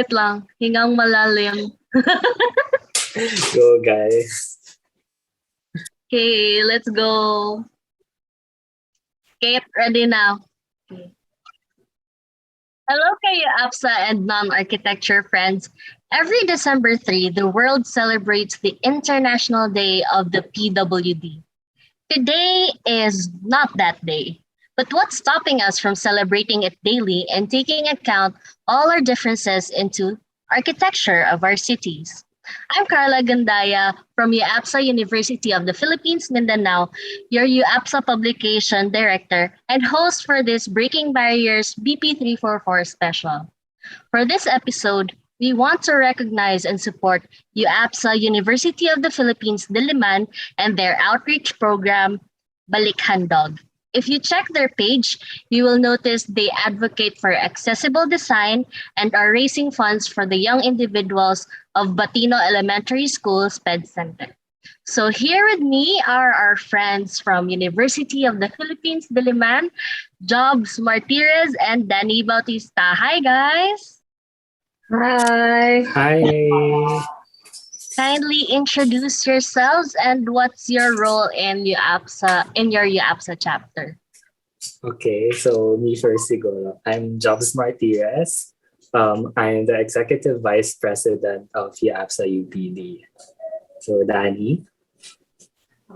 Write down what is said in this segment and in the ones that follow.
Wait lang, hingang malalim. Go, guys. Okay, let's go. Kate, ready now. Okay. Hello kayo, UAPSA and non-architecture friends. Every December 3, the world celebrates the International Day of the PWD. Today is not that day. But what's stopping us from celebrating it daily and taking account all our differences into architecture of our cities? I'm Karla Gundaya from UAPSA University of the Philippines Mindanao, your UAPSA publication director and host for this Breaking Barriers BP344 special. For this episode, we want to recognize and support UAPSA University of the Philippines Diliman and their outreach program, Balik Handog. If you check their page, you will notice they advocate for accessible design and are raising funds for the young individuals of Batino Elementary School SPED Center. So here with me are our friends from University of the Philippines Diliman, Jobs Martirez and Dani Bautista. Hi guys! Hi. Hi. Kindly introduce yourselves and what's your role in your UAPSA chapter. Okay, so me first siguro. I'm Jobs Martirez. I'm the Executive Vice President of UAPSA-UPD. So, Dani.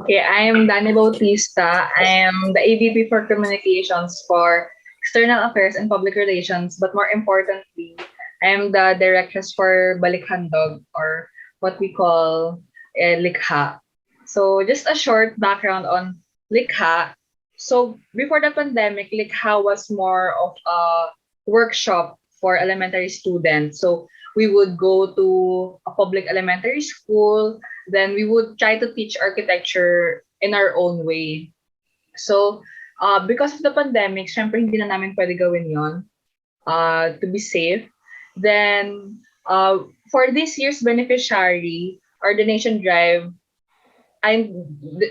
Okay, I am Dani Bautista. I am the AVP for Communications for External Affairs and Public Relations, but more importantly, I am the Directress for Balik Handog, or what we call Likha. So just a short background on Likha. So before the pandemic, Likha was more of a workshop for elementary students. So we would go to a public elementary school, then we would try to teach architecture in our own way. So because of the pandemic, syempre hindi na namin pwede gawin yon to be safe. Then for this year's beneficiary or donation drive,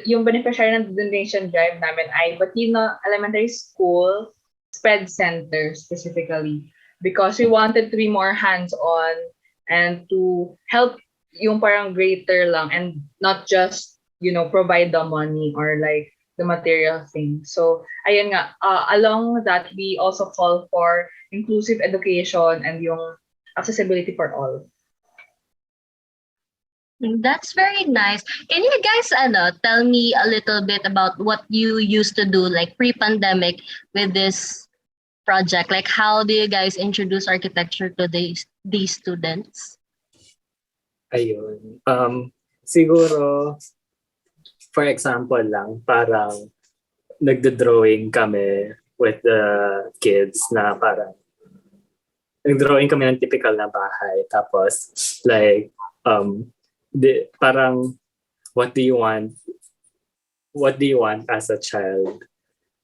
yung beneficiary ng donation drive namin ay Batino Elementary School SPED Center specifically, because we wanted to be more hands-on and to help yung parang greater lang and not just, provide the money or like the material thing. So, ayun nga, along that, we also call for inclusive education and yung accessibility for all. That's very nice. Can you guys tell me a little bit about what you used to do like pre-pandemic with this project? Like how do you guys introduce architecture to these students? Ayun. Siguro, for example lang, parang nagdo-drawing kami with the kids na parang nag-drawing kami ng typical na bahay. Tapos, like, parang, what do you want as a child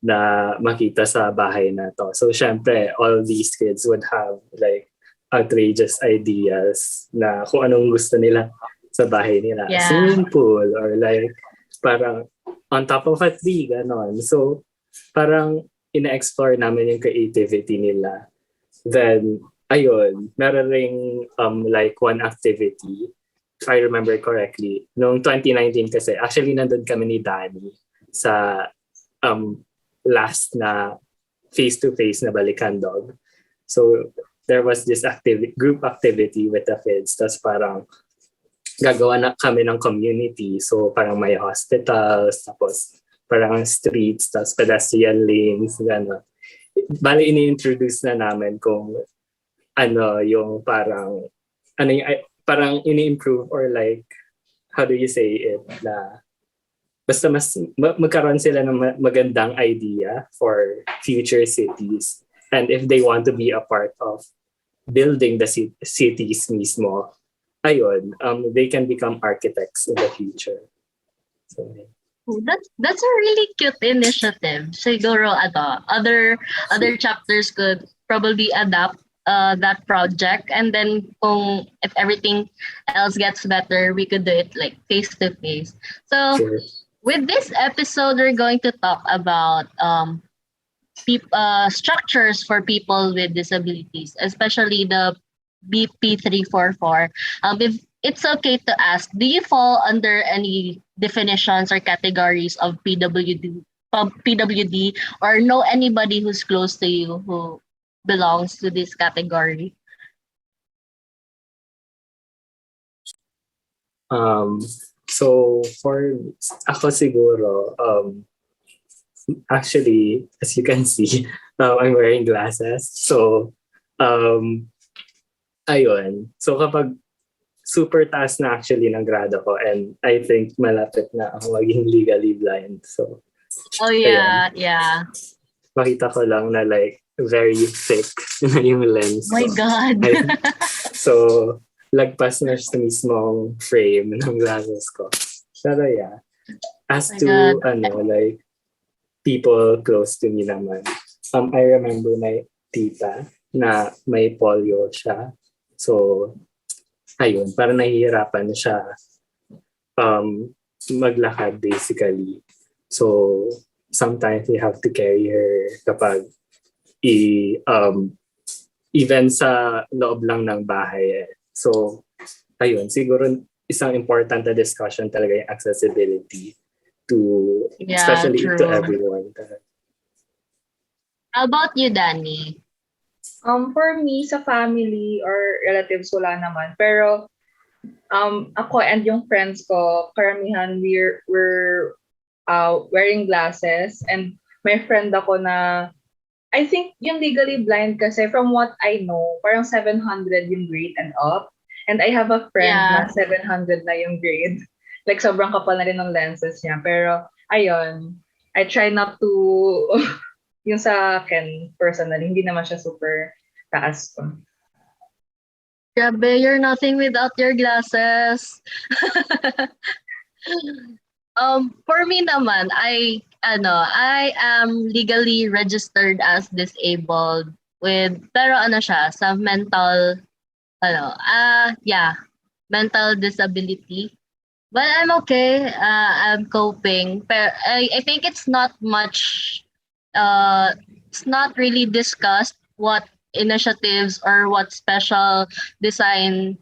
na makita sa bahay na to? So, syempre, all these kids would have, like, outrageous ideas na kung anong gusto nila sa bahay nila. Yeah. Swimming pool, or like, parang, on top of a tree, ganon. So, parang, ina-explore namin yung creativity nila. Then, ayun, meron ring like one activity, if I remember correctly, noong 2019 kasi, actually nandun kami ni Dani sa last na face-to-face na Balik Handog. So, there was this group activity with the kids. Tapos parang gagawa na kami ng community. So, parang may hospitals, tapos parang streets, tapos pedestrian lanes, gano'n. Bali, ini-introduce na namin kung yung parang parang ini-improve or like, how do you say it, na basta mas magkaroon sila ng magandang idea for future cities, and if they want to be a part of building the cities mismo, ayun, they can become architects in the future. So, that's a really cute initiative. Siguro other chapters could probably adapt that project, and then if everything else gets better, we could do it like face to face. So sure. With this episode, we're going to talk about structures for people with disabilities, especially the BP344. If it's okay to ask, do you fall under any definitions or categories of PWD, or know anybody who's close to you who belongs to this category? So for ako siguro, actually, as you can see, I'm wearing glasses. So, ayun. So kapag super taas na actually ng grado ko, and I think malapit na ako maging legally blind. So, Oh yeah, yeah. makita ko lang na like very thick na yung lens My ko. God. So, lagpas na sa mismong frame ng glasses ko. Pero yeah, as My to, God. like, people close to me naman. I remember my tita na may polio siya. So, ayun, parang nahihirapan siya maglakad basically. So, sometimes we have to carry her kapag even sa loob lang ng bahay. So, ayun, siguro isang important na discussion talaga yung accessibility to, Yeah, especially to true. everyone. How about you, Danny? For me, sa family or relatives, wala naman. Pero, ako and yung friends ko, karamihan we're wearing glasses. And may friend ako na, I think yung legally blind kasi from what I know, parang 700 yung grade and up. And I have a friend Yeah. na 700 na yung grade. Like, sobrang kapal na rin ng lenses niya. Pero, ayun, I try not to, yung sa akin, personally, hindi naman siya super taas ko. Grabe, you're nothing without your glasses. For me naman, I am legally registered as disabled with, pero siya, sa mental, mental disability. But I'm okay. I'm coping. But I think it's not much, it's not really discussed what initiatives or what special design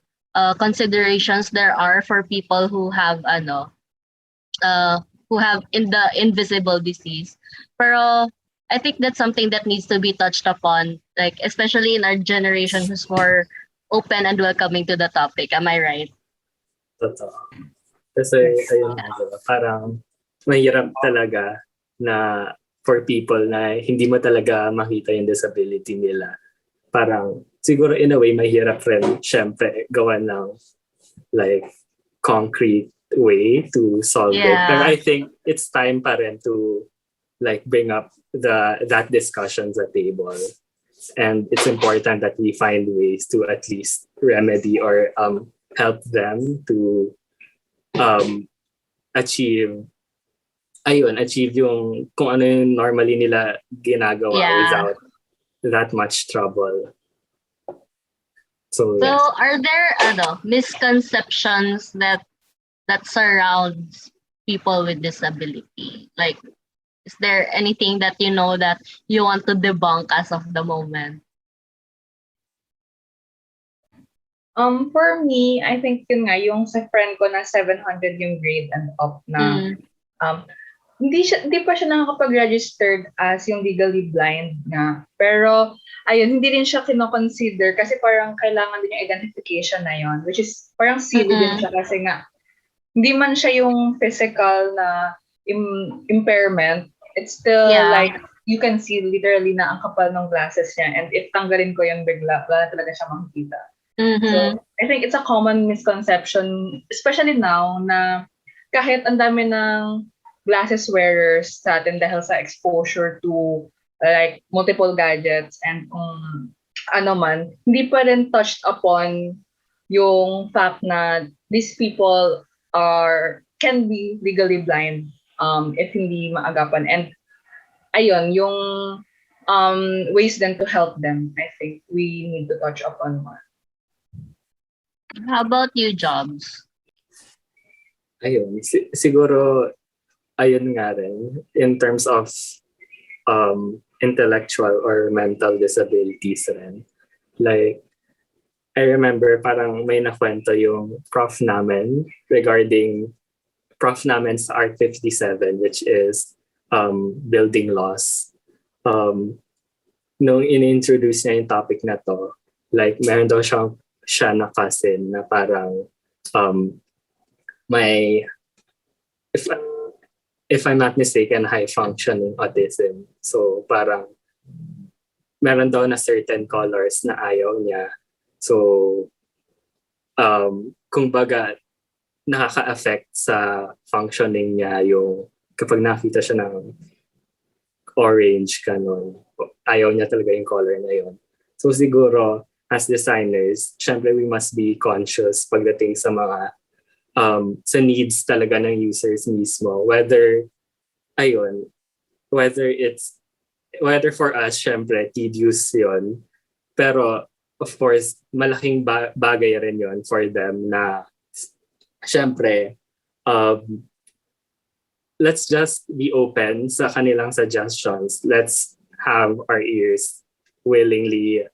considerations there are for people who have in the invisible disease. Pero I think that's something that needs to be touched upon, like especially in our generation who's more open and welcoming to the topic. Am I right? Totoo. Kasi, ayun nga, diba? Parang mahirap talaga na for people na hindi mo talaga makita yung disability nila. Parang, siguro in a way, mahirap rin, syempre, gawa ng like concrete way to solve it. Yeah. But I think it's time pa rin to like bring up that discussion sa table. And it's important that we find ways to at least remedy or help them to achieve yung kung ano yung normally nila ginagawa without that much trouble. So yeah. Are there misconceptions that surrounds people with disability? Like, is there anything that you know that you want to debunk as of the moment? For me, I think yun nga, yung sa friend ko na 700 yung grade and up na, hindi pa siya nakakapag-registered as yung legally blind nga. Pero, ayun, hindi rin siya kino-consider kasi parang kailangan din yung identification na yon, which is parang silly din siya kasi nga, hindi man siya yung physical na impairment. It's still like, you can see literally na ang kapal ng glasses niya, and if tanggalin ko yun bigla, wala na talaga siya makikita. So, I think it's a common misconception, especially now, na kahit ang dami ng glasses wearers sa atin dahil sa exposure to like multiple gadgets and ano man, hindi pa rin touched upon yung fact na these people can be legally blind if hindi maagapan. And ayun, yung ways then to help them, I think we need to touch upon more. How about you, Jobs? Ayun, siguro ayun nga rin in terms of intellectual or mental disabilities rin. Like, I remember parang may nakwento yung prof namin sa Art 57, which is building laws. Nung in-introduce niya yung topic na to, like meron daw siya na cousin na parang may, if I'm not mistaken, high functioning autism. So parang meron daw na certain colors na ayaw niya. So kumbaga nakaka-affect sa functioning niya yung kapag nakita siya ng orange kanon. Ayaw niya talaga yung color na yun. So siguro as designers, syempre we must be conscious pagdating sa mga sa needs talaga ng users mismo. Whether for us, syempre, tedious yun. Pero, of course, malaking bagay rin yun for them na, syempre, let's just be open sa kanilang suggestions. Let's have our ears willingly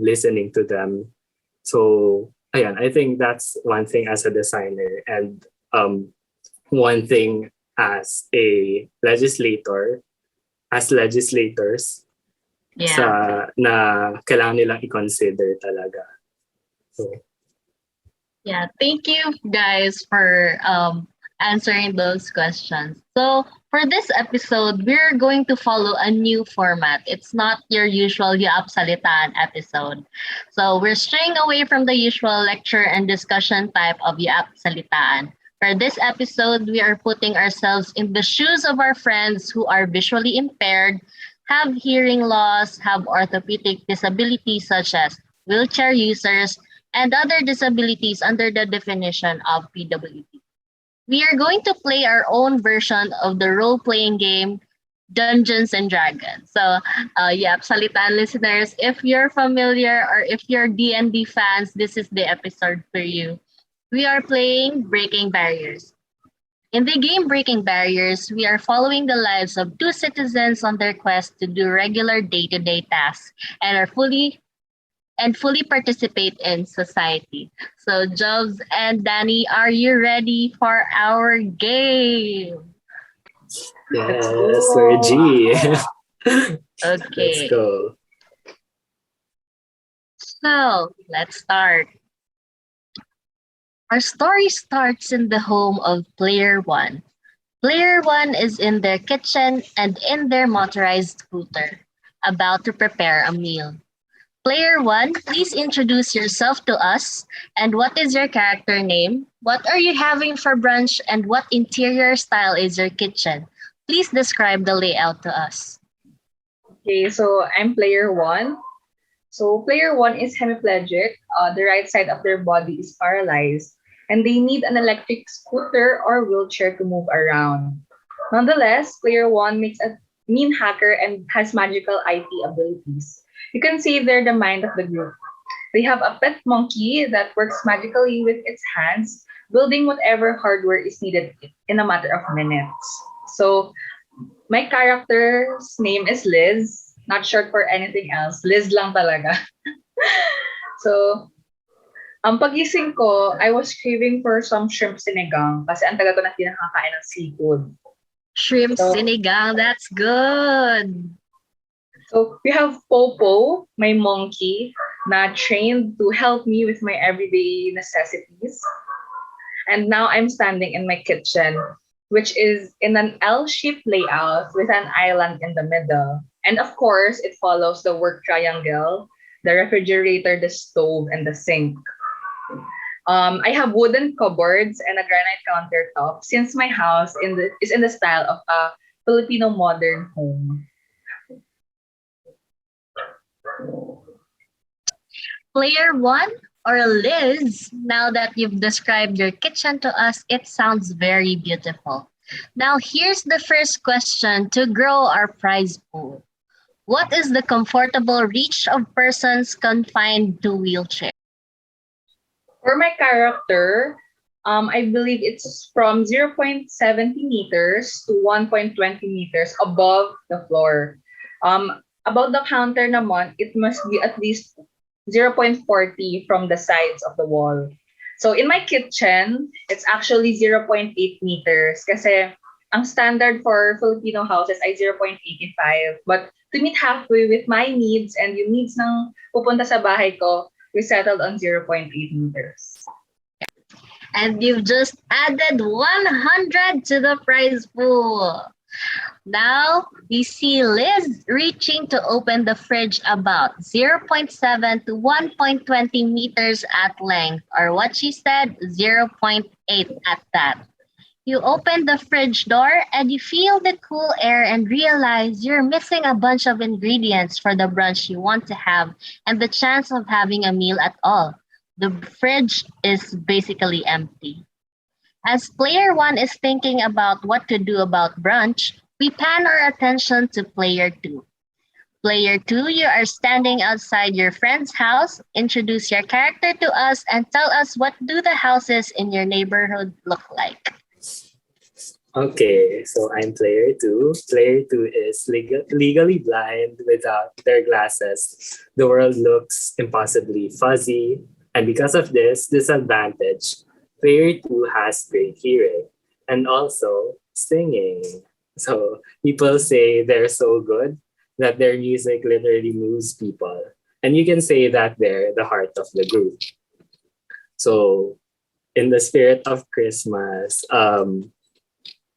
listening to them. So, ayan, I think that's one thing as a designer, and one thing as a legislators sa na kailangan nilang i-consider talaga. So yeah, thank you guys for answering those questions. So for this episode, we're going to follow a new format. It's not your usual UAPSAlitaan episode. So we're straying away from the usual lecture and discussion type of UAPSAlitaan. For this episode, we are putting ourselves in the shoes of our friends who are visually impaired, have hearing loss, have orthopedic disabilities such as wheelchair users, and other disabilities under the definition of PWD. We are going to play our own version of the role-playing game Dungeons and Dragons. So, Salitan listeners, if you're familiar or if you're D&D fans, this is the episode for you. We are playing Breaking Barriers. In the game Breaking Barriers, we are following the lives of two citizens on their quest to do regular day-to-day tasks and fully participate in society. So, Jobs and Danny, are you ready for our game? yes, Sir G. Okay. Let's go. So, let's start. Our story starts in the home of Player 1. Player 1 is in their kitchen and in their motorized scooter, about to prepare a meal. Player 1, please introduce yourself to us. And what is your character name? What are you having for brunch? And what interior style is your kitchen? Please describe the layout to us. Okay, so I'm Player 1. So Player 1 is hemiplegic. The right side of their body is paralyzed, and they need an electric scooter or wheelchair to move around. Nonetheless, Player 1 makes a mean hacker and has magical IT abilities. You can see they're the mind of the group. They have a pet monkey that works magically with its hands, building whatever hardware is needed in a matter of minutes. So my character's name is Liz, not short for anything else. Liz lang talaga. So, ang pagising ko, I was craving for some shrimp sinigang kasi ang tagal ko na pinakakain ng seafood. Shrimp sinigang, that's good. So we have Popo, my monkey, na trained to help me with my everyday necessities. And now I'm standing in my kitchen, which is in an L-shaped layout with an island in the middle. And of course, it follows the work triangle, the refrigerator, the stove, and the sink. I have wooden cupboards and a granite countertop since my house is in the style of a Filipino modern home. Player 1 or Liz, now that you've described your kitchen to us, it sounds very beautiful. Now, here's the first question to grow our prize pool. What is the comfortable reach of persons confined to wheelchair? For my character, I believe it's from 0.70 meters to 1.20 meters above the floor. About the counter naman, it must be at least 0.40 from the sides of the wall. So in my kitchen, it's actually 0.8 meters kasi ang standard for Filipino houses ay 0.85. But to meet halfway with my needs and yung needs ng pupunta sa bahay ko, we settled on 0.8 meters. And you've just added 100 to the prize pool. Now, we see Liz reaching to open the fridge about 0.7 to 1.20 meters at length, or what she said, 0.8 at that. You open the fridge door and you feel the cool air and realize you're missing a bunch of ingredients for the brunch you want to have and the chance of having a meal at all. The fridge is basically empty. As player one is thinking about what to do about brunch, we pan our attention to player two. Player two, you are standing outside your friend's house. Introduce your character to us and tell us what do the houses in your neighborhood look like. Okay, so I'm player two. Player two is legally blind without their glasses. The world looks impossibly fuzzy, and because of this disadvantage, player two has great hearing and also singing. So people say they're so good that their music literally moves people. And you can say that they're the heart of the group. So in the spirit of Christmas,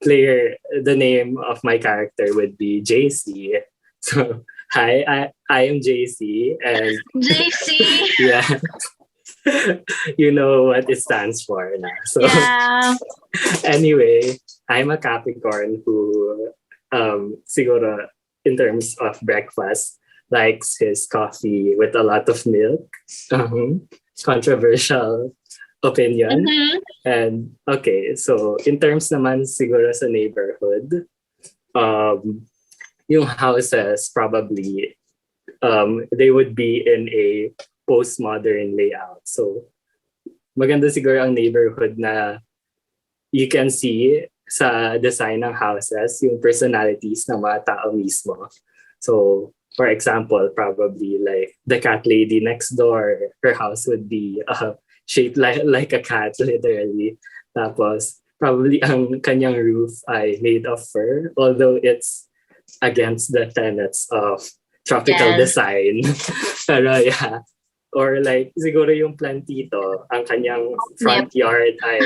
the name of my character would be JC. So hi, I am JC and JC. yeah. You know what it stands for now. So Yeah. anyway, I'm a Capricorn who siguro in terms of breakfast likes his coffee with a lot of milk. Controversial opinion. Mhm. And okay, so in terms naman siguro sa neighborhood, yung houses probably they would be in a postmodern layout. So maganda siguro ang neighborhood na you can see sa design ng houses yung personalities ng mga tao mismo. So for example, probably like the cat lady next door, her house would be shaped like a cat, literally. Tapos, probably ang kanyang roof ay made of fur, although it's against the tenets of tropical Yes. design. Pero yeah. Or like, siguro yung plantito, ang kanyang front yard ay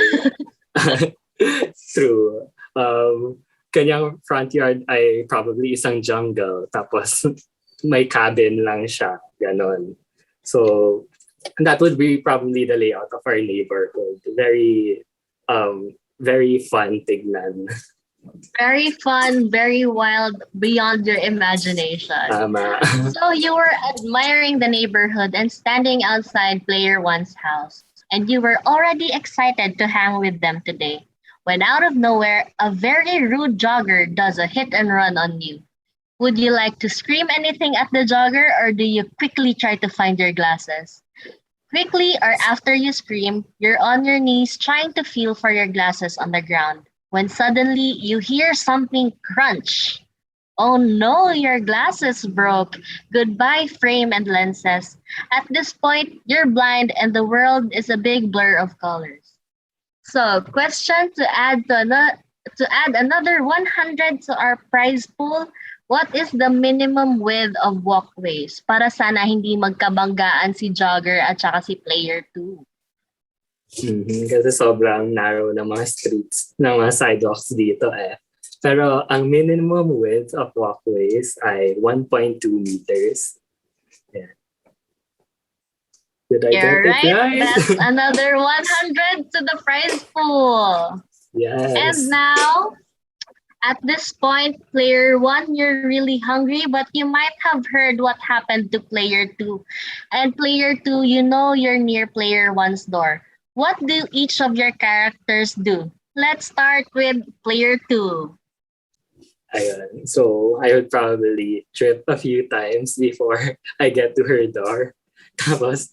true. Kanyang front yard ay probably isang jungle. Tapos, may cabin lang siya. Ganon. So, that would be probably the layout of our neighborhood. Very, very fun tignan. Very fun, very wild, beyond your imagination. Tama. So you were admiring the neighborhood and standing outside player one's house, and you were already excited to hang with them today, when out of nowhere, a very rude jogger does a hit and run on you. Would you like to scream anything at the jogger, or do you quickly try to find your glasses? Quickly or after you scream, you're on your knees trying to feel for your glasses on the ground, when suddenly you hear something crunch. Oh no, your glasses broke. Goodbye, frame and lenses. At this point, you're blind and the world is a big blur of colors. So, question to add another 100 to our prize pool. What is the minimum width of walkways para sana hindi magkabanggaan si jogger at saka si player 2? Kasi sobrang narrow ng mga streets, ng mga sidewalks dito eh. Pero ang minimum width of walkways ay 1.2 meters. Yeah. Did I You're get it right? That's another 100 to the prize pool. Yes. And now, at this point, player 1, you're really hungry, but you might have heard what happened to player 2. And player 2, you know you're near player 1's door. What do each of your characters do? Let's start with player 2. Ayun. So, I would probably trip a few times before I get to her door. Tapos,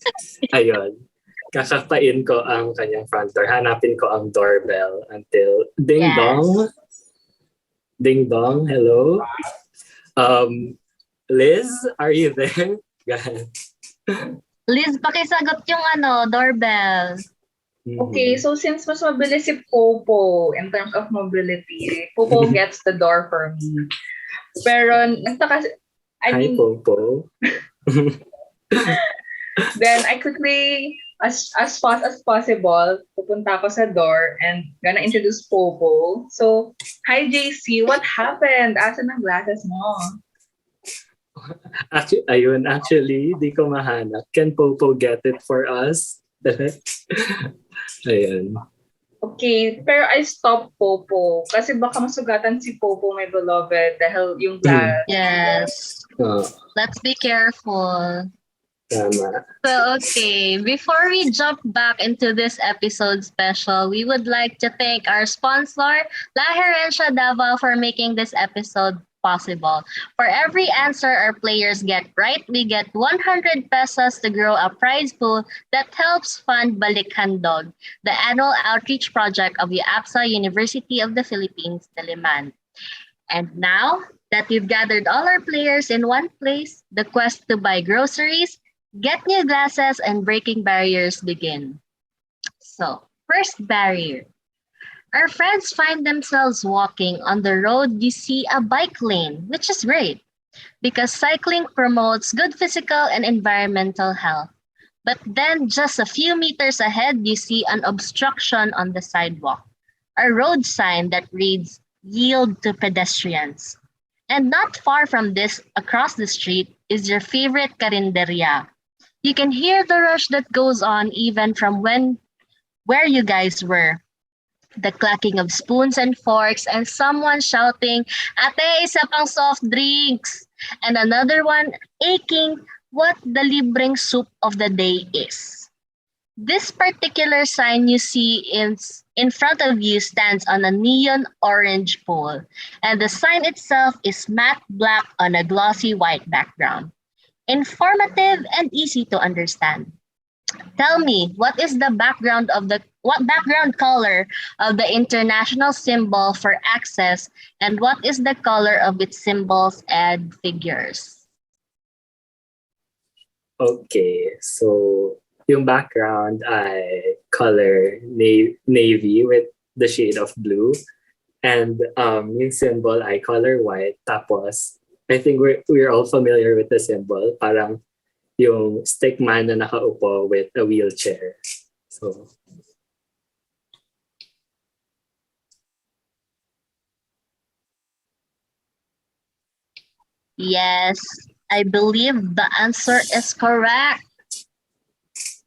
ayun. Kakapain ko ang kanyang front door. Hanapin ko ang doorbell until ding dong. Ding dong, hello. Liz, are you there? Liz, pakisagot yung doorbell. Okay, so since mas mabilis si Popo in terms of mobility, Popo gets the door for me. Pero nagtaka, Hi, Popo. then I quickly, as fast as possible, pupunta ako sa door and gonna introduce Popo. So, hi JC, what happened? Asan ang glasses mo? Actually, di ko mahanap. Can Popo get it for us? Ayun. Okay, pero I stopped Popo kasi baka masugatan si Popo, my beloved, dahil yung glass. Yes. Oh, Let's be careful. tama. So, okay, before we jump back into this episode special, we would like to thank our sponsor, La Herencia Davao, for making this episode possible. For every answer our players get right, we get 100 pesos to grow a prize pool that helps fund Balik Handog, the annual outreach project of UAPSA University of the Philippines Diliman. And now that we've gathered all our players in one place, the quest to buy groceries, get new glasses, and breaking barriers begin. So, first barrier. Our friends find themselves walking on the road you see a bike lane, which is great because cycling promotes good physical and environmental health. But then just a few meters ahead, you see an obstruction on the sidewalk, a road sign that reads, "Yield to pedestrians." And not far from this, across the street, is your favorite carinderia. You can hear the rush that goes on even from where you guys were. The clacking of spoons and forks and someone shouting, "Ate, isa pang soft drinks!" And another one aching what the libreng soup of the day is. This particular sign you see in front of you stands on a neon orange pole, and the sign itself is matte black on a glossy white background. Informative and easy to understand. Tell me, what background color of the international symbol for access, and what is the color of its symbols and figures? Okay, so yung background ay color navy with the shade of blue. And yung symbol ay color white. Tapos, I think we're all familiar with the symbol. Parang yung stick man na nakaupo with a wheelchair. So, Yes, I believe the answer is correct.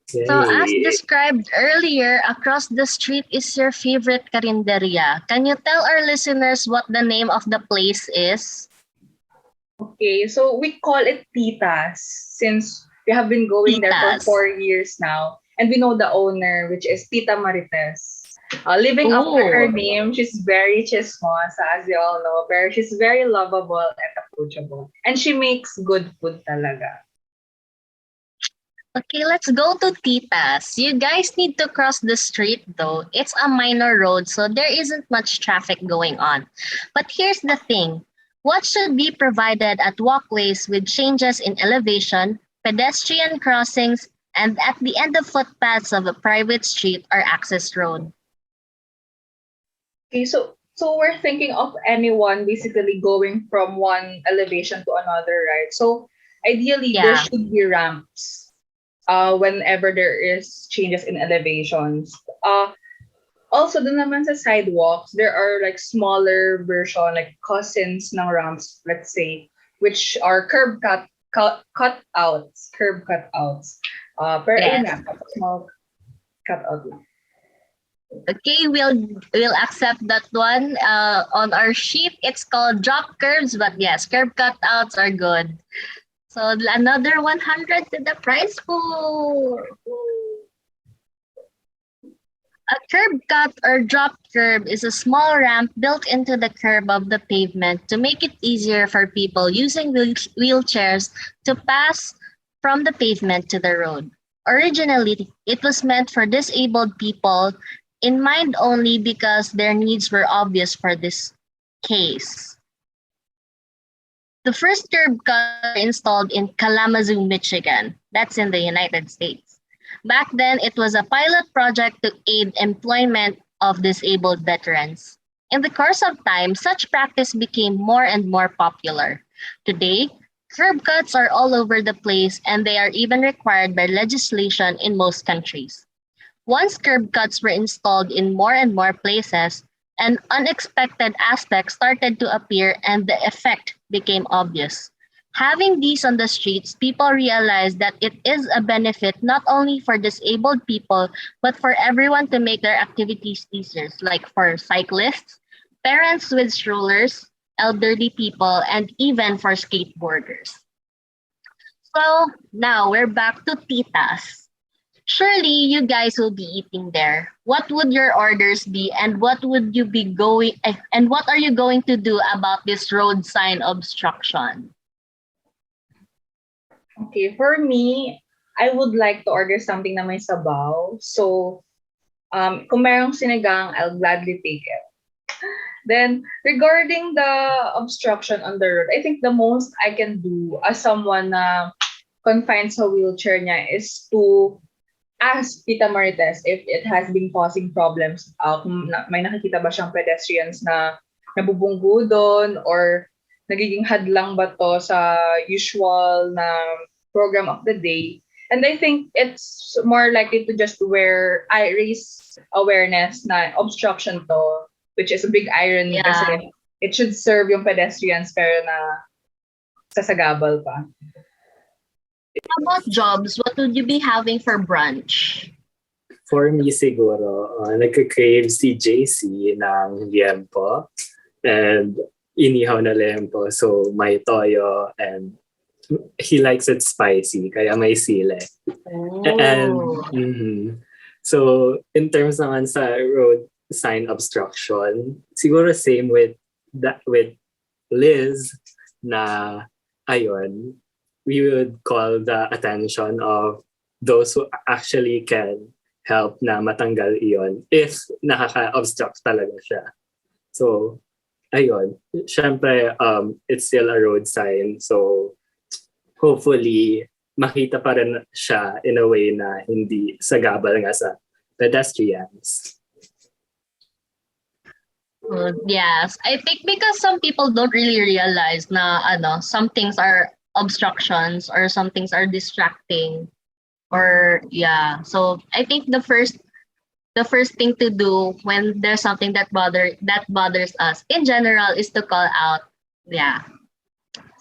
yay. So as described earlier, across the street is your favorite carinderia. Can you tell our listeners what the name of the place is? Okay, so we call it Titas since we have been going there Titas. for 4 years now. And we know the owner, which is Tita Martirez. Living up to her Ooh. name, she's very chismosa, as you all know. Pero she's very lovable and approachable. And she makes good food talaga. Okay, let's go to Titas. You guys need to cross the street though. It's a minor road, so there isn't much traffic going on. But here's the thing. What should be provided at walkways with changes in elevation, pedestrian crossings, and at the end of footpaths of a private street or access road? Okay, so we're thinking of anyone basically going from one elevation to another, right? So ideally, there Yeah. should be ramps whenever there is changes in elevations. Also, dun naman sa sidewalks, there are like smaller version, like cousins ng ramps, let's say, which are curb cutouts. Pero ayun Yes. nga, small cutout lang. Okay, we'll accept that one. On our sheet, it's called drop curbs, but yes, curb cutouts are good. So another 100 to the prize pool. A curb cut or drop curb is a small ramp built into the curb of the pavement to make it easier for people using wheelchairs to pass from the pavement to the road. Originally, it was meant for disabled people in mind only because their needs were obvious for this case. The first curb cuts were installed in Kalamazoo, Michigan. That's in the United States. Back then, it was a pilot project to aid employment of disabled veterans. In the course of time, such practice became more and more popular. Today, curb cuts are all over the place and they are even required by legislation in most countries. Once curb cuts were installed in more and more places, an unexpected aspect started to appear and the effect became obvious. Having these on the streets, people realized that it is a benefit not only for disabled people, but for everyone to make their activities easier, like for cyclists, parents with strollers, elderly people, and even for skateboarders. So now we're back to titas. Surely you guys will be eating there. What would your orders be and what would you be going and what are you going to do about this road sign obstruction? Okay, for me, I would like to order something na may sabaw. So, kung merong sinigang, I'll gladly take it. Then, regarding the obstruction on the road, I think the most I can do as someone na confined sa wheelchair niya is to ask Tita Marites if it has been causing problems. Kung may nakikita ba siyang pedestrians na nabubunggo doon or nagiging hadlang ba to sa usual na program of the day. And I think it's more likely to just raise awareness na obstruction to, which is a big irony kasi it should serve yung pedestrians pero na sasagabal pa. How about jobs? What would you be having for brunch? For me siguro, nagka-crave si JC ng liempo and inihaw na liempo. So may toyo and he likes it spicy kaya may sile. Oh. And so in terms naman sa road sign obstruction, siguro same with Liz na ayun, we would call the attention of those who actually can help na matanggal iyon if nakaka-obstruct talaga siya. So, ayun. Syempre, it's still a road sign. So, hopefully, makita pa rin siya in a way na hindi sagabal nga sa pedestrians. Yes, I think because some people don't really realize na some things are obstructions or some things are distracting or so I think the first thing to do when there's something that bothers us in general is to call out.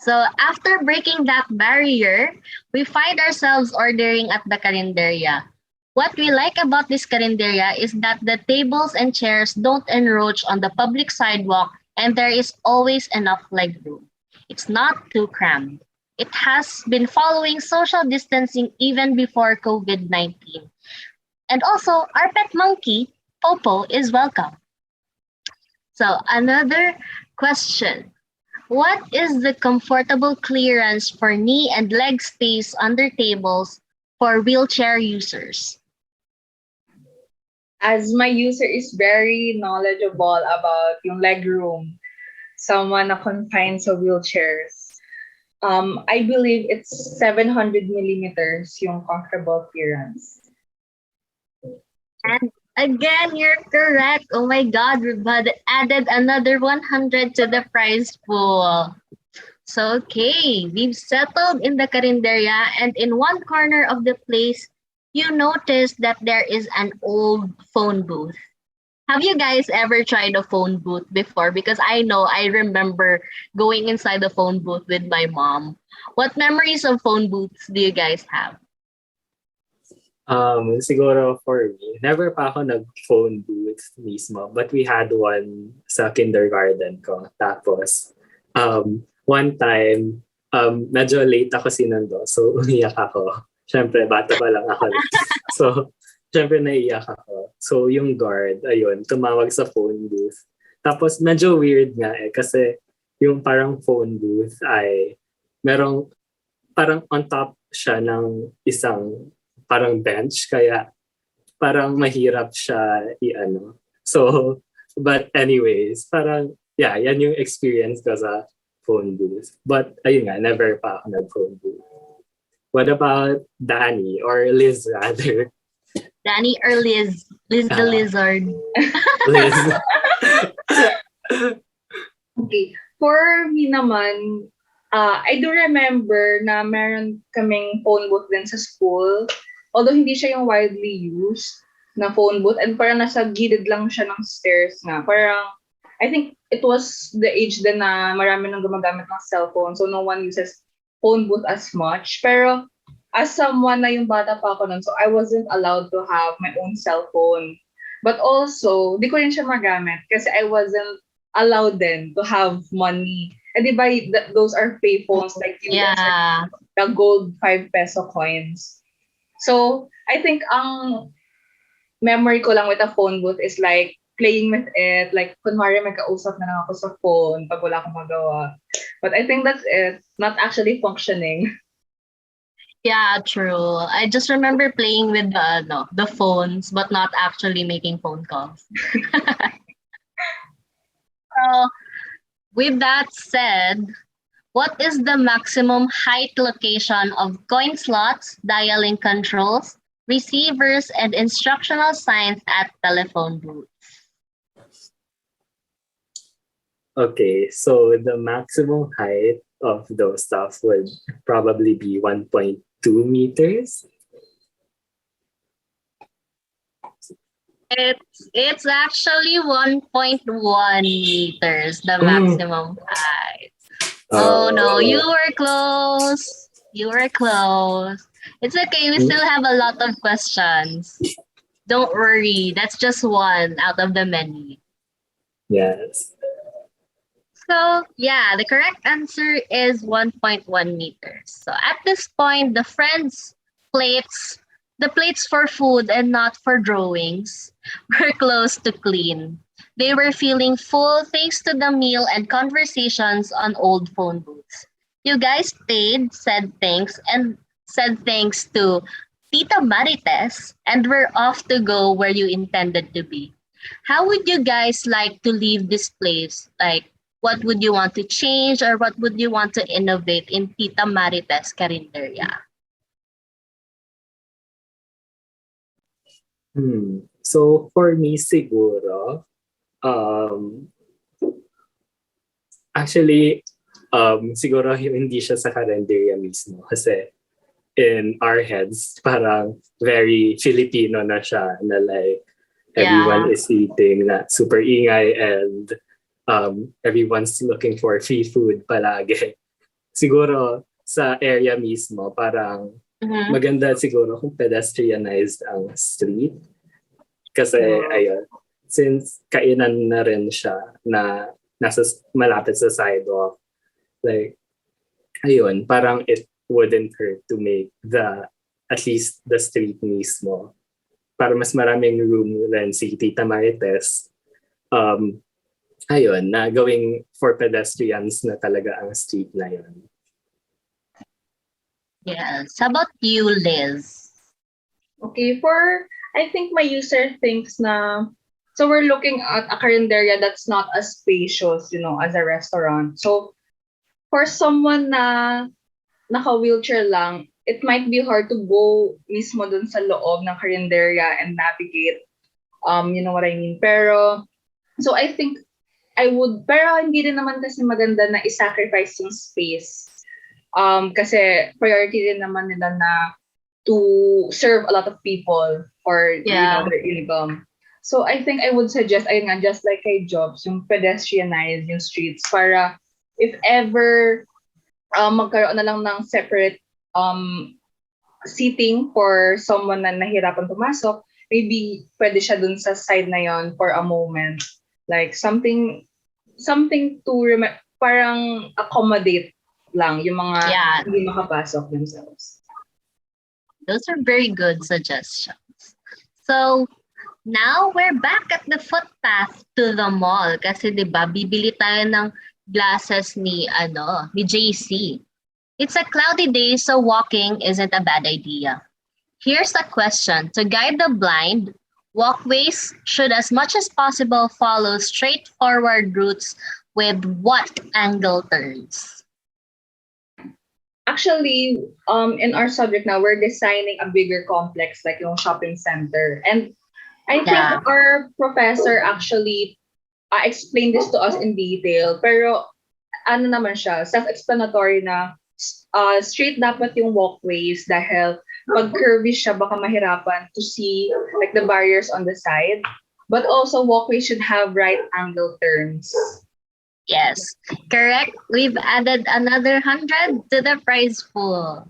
So after breaking that barrier, we find ourselves ordering at the carinderia. What we like about this carinderia is that the tables and chairs don't encroach on the public sidewalk and there is always enough legroom. It's not too crammed. It has been following social distancing even before COVID-19. And also, our pet monkey, Popo, is welcome. So another question. What is the comfortable clearance for knee and leg space under tables for wheelchair users? As my user is very knowledgeable about yung leg room, someone na confined sa wheelchairs, I believe it's 700 millimeters yung comfortable clearance. And again, you're correct. Oh my God, we've added another 100 to the prize pool. So, okay, we've settled in the carinderia and in one corner of the place, you notice that there is an old phone booth. Have you guys ever tried a phone booth before? Because I remember going inside the phone booth with my mom. What memories of phone booths do you guys have? Siguro for me, never pa ako nag-phone booth mismo, but we had one sa kindergarten ko. Tapos, one time, medyo late ako sinundo, so umiyak ako. Siyempre, bata pa lang ako. So, siyempre naiyak ako. So, yung guard, ayun, tumawag sa phone booth. Tapos, medyo weird nga kasi yung parang phone booth ay merong, parang on top siya ng isang parang bench, kaya parang mahirap siya So, but anyways, parang, yan yung experience ko sa phone booth. But ayun nga, never pa ako nag-phone booth. What about Dani or Liz rather? Dani or Liz? Liz the Ah. lizard. Liz. Okay. For me naman, I do remember na meron kaming phone booth din sa school. Although hindi siya yung widely used na phone booth and parang nasa gilid lang siya ng stairs nga. Parang, I think it was the age din na marami nang gumagamit ng cellphone so no one uses phone booth as much. Pero as someone na yung bata pa ako nun, so I wasn't allowed to have my own cellphone. But also, di ko rin siya magamit kasi I wasn't allowed then to have money. And di ba, those are pay phones like you Yeah. the gold 5 peso coins. So, I think ang memory ko lang with a phone booth is like playing with it. Like, kunwari may kausap na lang ako sa phone pag wala akong magawa. But I think that's it. Not actually functioning. Yeah, true. I just remember playing with the phones, but not actually making phone calls. So, with that said, what is the maximum height location of coin slots, dialing controls, receivers, and instructional signs at telephone booths? Okay, so the maximum height of those stuff would probably be 1.2 meters. It's actually 1.1 meters, the maximum height. Oh no, you were close. You were close. It's okay, we still have a lot of questions. Don't worry, that's just one out of the many. Yes. So yeah, the correct answer is 1.1 meters. So at this point, the plates for food and not for drawings were close to clean. They were feeling full thanks to the meal and conversations on old phone booths. You guys paid, said thanks to Tita Marites, and were off to go where you intended to be. How would you guys like to leave this place? Like, what would you want to change or what would you want to innovate in Tita Marites Carinderia? So for me siguro, actually, siguro hindi siya sa kalendarya mismo kasi in our heads, parang very Filipino na siya na like everyone is eating na super ingay and everyone's looking for free food palagi. Siguro sa area mismo, parang maganda siguro kung pedestrianized ang street. Kasi ayun, since kainan na rin siya na nasa malapit sa sidewalk, like ayun, parang it wouldn't hurt to make at least the street mismo para mas maraming room rin si Tita Marites ayun, na gawing for pedestrians na talaga ang street na yun. Yes. How about you, Liz? Okay, I think my user thinks na, so we're looking at a carinderia that's not as spacious, as a restaurant. So for someone na naka-wheelchair lang, it might be hard to go mismo dun sa loob ng carinderia and navigate. You know what I mean? Pero, so I think pero hindi din naman kasi maganda na i-sacrifice yung space. Kasi priority din naman nila na to serve a lot of people for their income. So I think I would suggest, ayun nga, just like kay Jobs, yung pedestrianize yung streets para if ever magkaroon na lang ng separate seating for someone na nahirapan pumasok, maybe pwede siya dun sa side na yon for a moment. Like something to parang accommodate lang yung mga hindi makapasok themselves. Those are very good suggestions. So, now we're back at the footpath to the mall kasi 'di ba bibili tayo ng glasses ni JC. It's a cloudy day so walking isn't a bad idea. Here's a question. To guide the blind, walkways should as much as possible follow straightforward routes with what angle turns? Actually, in our subject now, we're designing a bigger complex like yung shopping center. And I think Yeah. our professor actually explained this to us in detail. Pero ano naman siya, self-explanatory na straight dapat yung walkways dahil pag curvy siya, baka mahirapan to see like the barriers on the side. But also, walkways should have right angle turns. Yes, correct. We've added another 100 to the prize pool.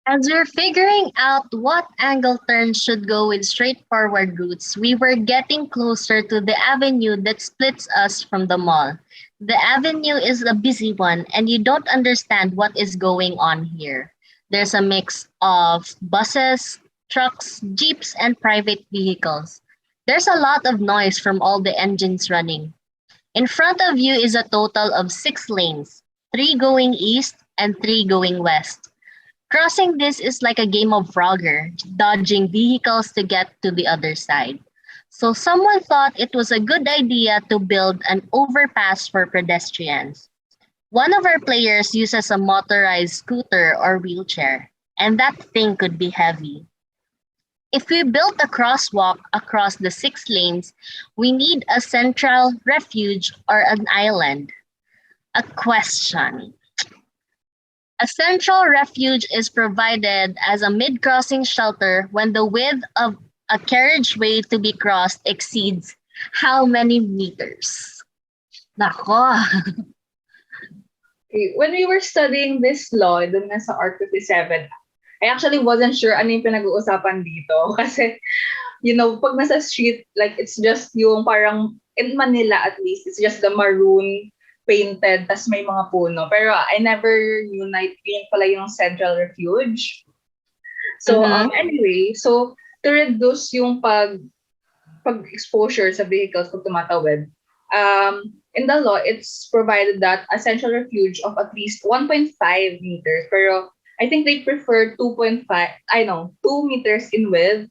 As we're figuring out what angle turns should go with straightforward routes, we were getting closer to the avenue that splits us from the mall. The avenue is a busy one, and you don't understand what is going on here. There's a mix of buses, trucks, jeeps, and private vehicles. There's a lot of noise from all the engines running. In front of you is a total of 6 lanes, 3 going east and 3 going west. Crossing this is like a game of Frogger, dodging vehicles to get to the other side. So someone thought it was a good idea to build an overpass for pedestrians. One of our players uses a motorized scooter or wheelchair, and that thing could be heavy. If we built a crosswalk across the 6 lanes, we need a central refuge or an island. A question. A central refuge is provided as a mid-crossing shelter when the width of a carriageway to be crossed exceeds how many meters? Nako. Okay, when we were studying this law, dun nga sa Art 57, I actually wasn't sure ano yung pinag-uusapan dito. Kasi, pag nasa street, like, it's just yung parang, in Manila at least, it's just the maroon painted, tas may mga puno. Pero I never knew na yun pala yung central refuge. So, anyway, so, to reduce yung pag-exposure sa vehicles pag tumatawid, in the law, it's provided that a central refuge of at least 1.5 meters. Pero, I think they prefer 2 meters in width.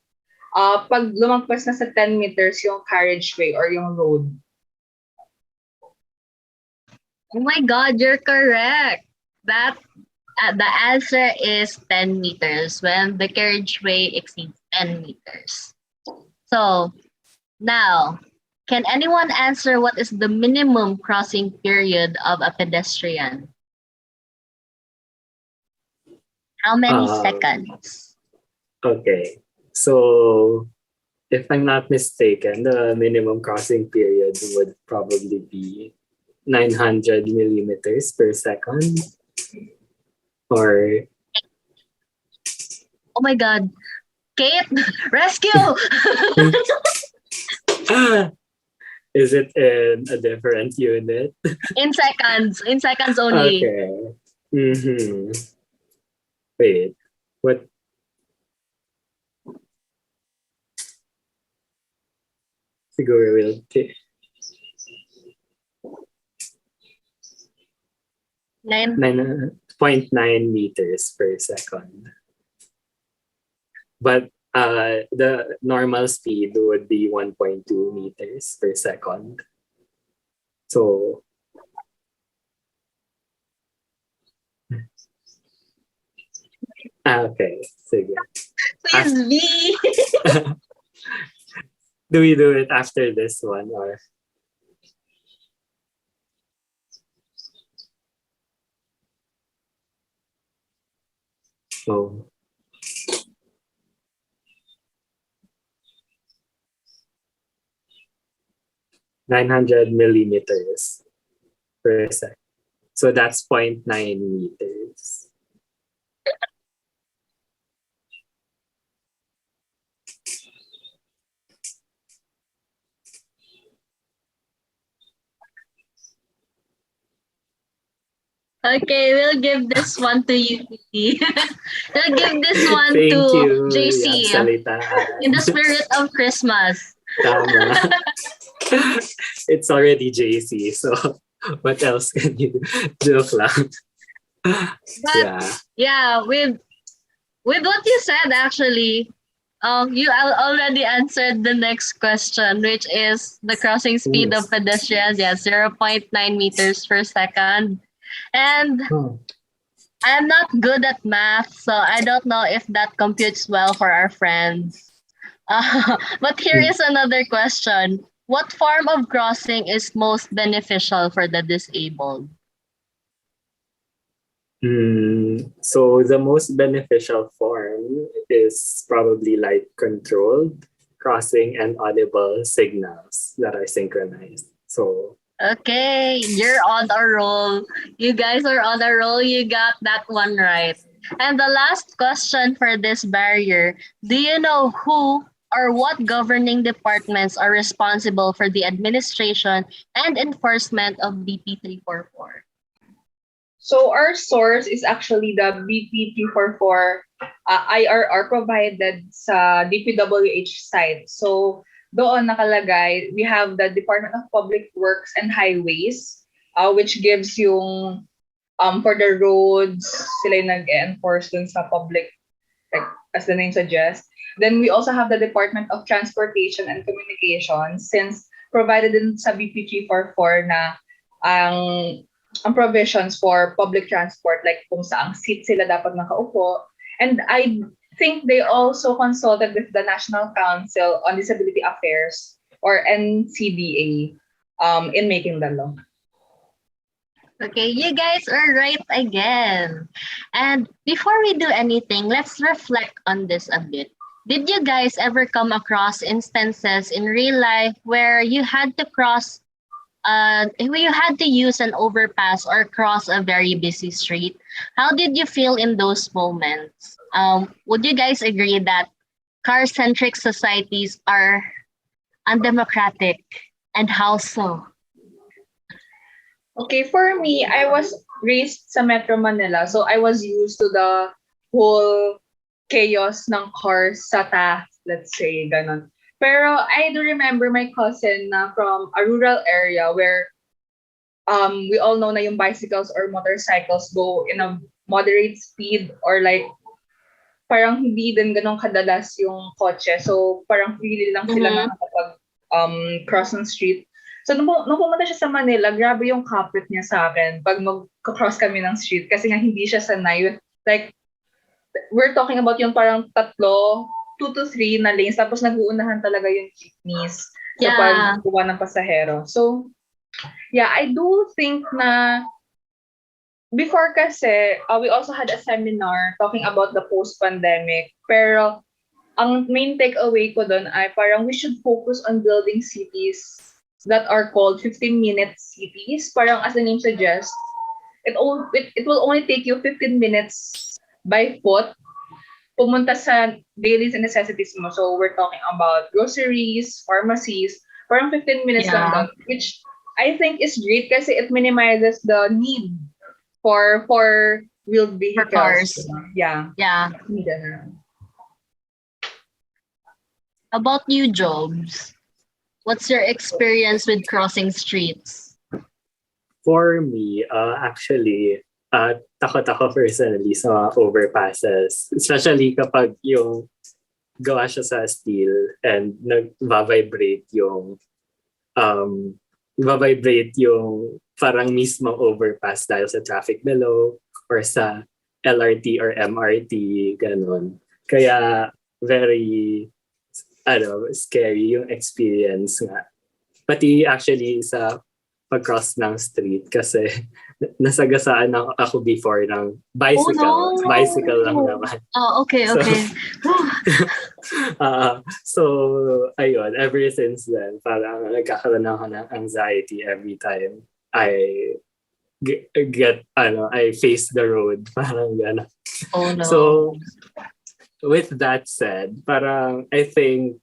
Pag lumagpas na sa 10 meters yung carriageway or yung road. Oh my God, you're correct. That the answer is 10 meters when the carriageway exceeds 10 meters. So, now, can anyone answer what is the minimum crossing period of a pedestrian? How many seconds? Okay. So, if I'm not mistaken, the minimum crossing period would probably be 900 millimeters per second. Or... Oh my God. Kate, rescue! Is it in a different unit? In seconds only. Okay. Mm-hmm. Wait, what? Siguro will take 9.9 meters per second. But the normal speed would be 1.2 meters per second. So, okay, sige. Please be. Do we do it after this one or? Oh. .900 millimeters per second. So that's 0.9 meters. Okay, we'll give this one to you. We'll give this one Thank to you, JC. UAPSAlitaan. In the spirit of Christmas. Tama. It's already JC, so what else can you do? Joke lang. But yeah, with what you said, actually, You already answered the next question, which is the crossing speed of pedestrians. Yeah, 0.9 meters per second. And I'm not good at math, so I don't know if that computes well for our friends. But here is another question. What form of crossing is most beneficial for the disabled? So the most beneficial form is probably light controlled crossing and audible signals that are synchronized. So Okay, you're on a roll. You guys are on a roll. You got that one right. And the last question for this barrier, do you know who or what governing departments are responsible for the administration and enforcement of BP344? So our source is actually the BP344 IRR provided sa DPWH site. So doon nakalagay, we have the Department of Public Works and Highways, which gives yung for the roads, sila yung nag-enforce dun sa public, like, as the name suggests. Then we also have the Department of Transportation and Communications, since provided din sa BP344 na ang provisions for public transport, like kung saang seat sila dapat nakaupo. And I think they also consulted with the National Council on Disability Affairs, or NCDA, in making the law. Okay, you guys are right again. And before we do anything, let's reflect on this a bit. Did you guys ever come across instances in real life where you had to use an overpass or cross a very busy street? How did you feel in those moments? Would you guys agree that car-centric societies are undemocratic, and how so? Okay, for me, I was raised sa Metro Manila, so I was used to the whole chaos ng cars sa Taft, let's say, ganon. Pero I do remember my cousin na from a rural area where we all know na yung bicycles or motorcycles go in a moderate speed, or like parang hindi din ganun kadalas yung kotse. So parang freely lang sila nakakapag cross ng street. So nung pumunta siya sa Manila, grabe yung kapit niya sa akin pag mag-cross kami ng street, kasi nga hindi siya sanay. Like, we're talking about yung parang 2 to 3 na lanes, tapos nag-uunahan talaga yung jeepneys sa pagkuha ng pasahero. So, yeah, I do think na before kasi, we also had a seminar talking about the post-pandemic, pero ang main takeaway ko doon ay parang we should focus on building cities that are called 15-minute cities. Parang as the name suggests, it will only take you 15 minutes by foot pumunta sa daily necessities mo. So we're talking about groceries, pharmacies, parang 15 minutes lang doon, which I think is great kasi it minimizes the need for wheeled vehicles. For cars. Yeah. About you, Jobs? What's your experience with crossing streets? For me, actually, takot ako personally sa overpasses. Especially kapag yung gawa siya sa steel and nag-vibrate yung parang mismong overpass dahil sa traffic below or sa LRT or MRT, ganun. Kaya very scary yung experience nga. Pati actually sa pag-cross ng street kasi nasagasaan ako before ng bicycle. Oh, no. Bicycle lang naman. Oh, okay. So, ayun, ever since then, parang nagkakaroon ako ng anxiety every time I face the road. Parang gano'n. Oh, no. So, with that said, parang I think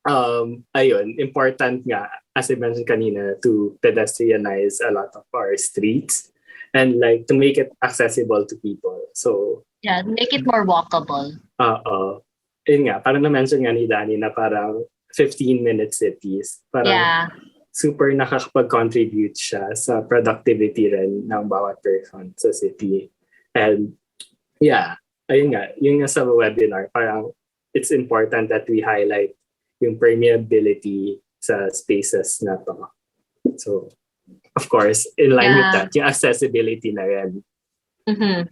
important nga, as I mentioned kanina, to pedestrianize a lot of our streets and like to make it accessible to people. So yeah, make it more walkable. Yun nga, parang na-mention nga ni Dani na parang 15-minute cities. Parang super nakakapag-contribute siya sa productivity rin ng bawat person sa city. And yeah, ayun nga, yun nga sa webinar, parang it's important that we highlight yung permeability sa spaces na to. So, of course, in line with that, yung accessibility na rin. Mm-hmm.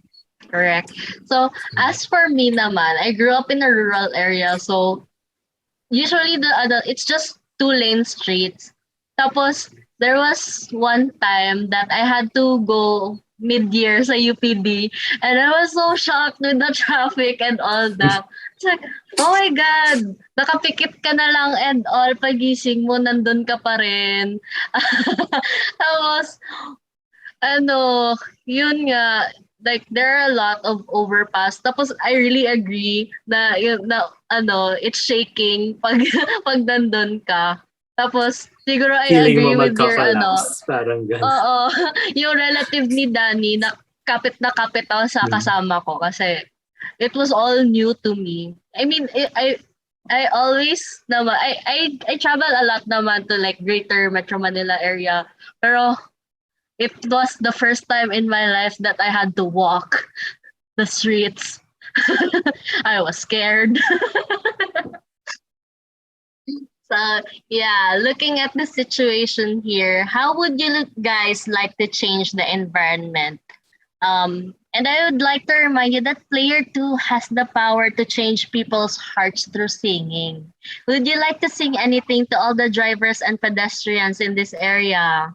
Correct. So, as for me naman, I grew up in a rural area. So, usually it's just 2-lane streets. Tapos, there was one time that I had to go mid-year sa UPD, and I was so shocked with the traffic and all that. It's like, oh my God, nakapikit ka na lang and all, pagising mo, nandun ka pa rin. Tapos, yun nga, like there are a lot of overpass. Tapos I really agree na it's shaking pag pag nandun ka. Tapos siguro I Feeling agree mo with your magka-collapse, parang ganun. Oo, yung relative ni Dani na kapit ako sa kasama ko kasi it was all new to me. I mean, I always naman I travel a lot naman to like Greater Metro Manila area. Pero it was the first time in my life that I had to walk the streets. I was scared. So, yeah, looking at the situation here, how would you guys like to change the environment? And I would like to remind you that player 2 has the power to change people's hearts through singing. Would you like to sing anything to all the drivers and pedestrians in this area?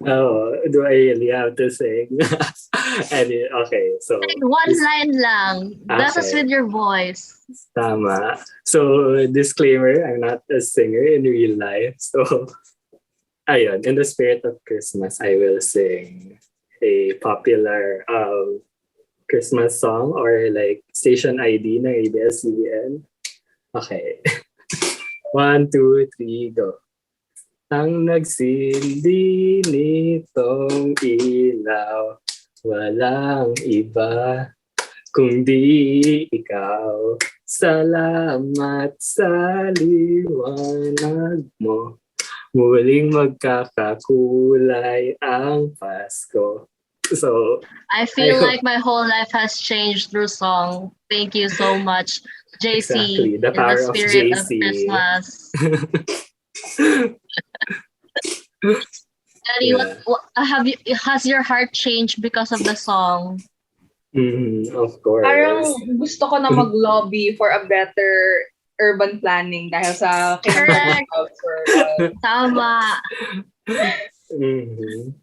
Oh, do I really have to sing? Okay, so... Like one line lang. Bless us Okay. with your voice. Tama. So, disclaimer, I'm not a singer in real life. So, ayun, in the spirit of Christmas, I will sing a popular Christmas song or like station ID ng ABS-CBN. Okay. 1, 2, 3, go. Ang nagsilbi nitong ilaw, walang iba kundi ikaw. Salamat sa liwanag mo, muling magkakakulay ang Pasko. So, I feel like my whole life has changed through song. Thank you so much, JC, exactly, the in the power of spirit of JC. Christmas. Daddy, Yeah. what has your heart changed because of the song? Of course. Parang gusto ko na mag-lobby for a better urban planning dahil sa Correct. for Tama. Mhm.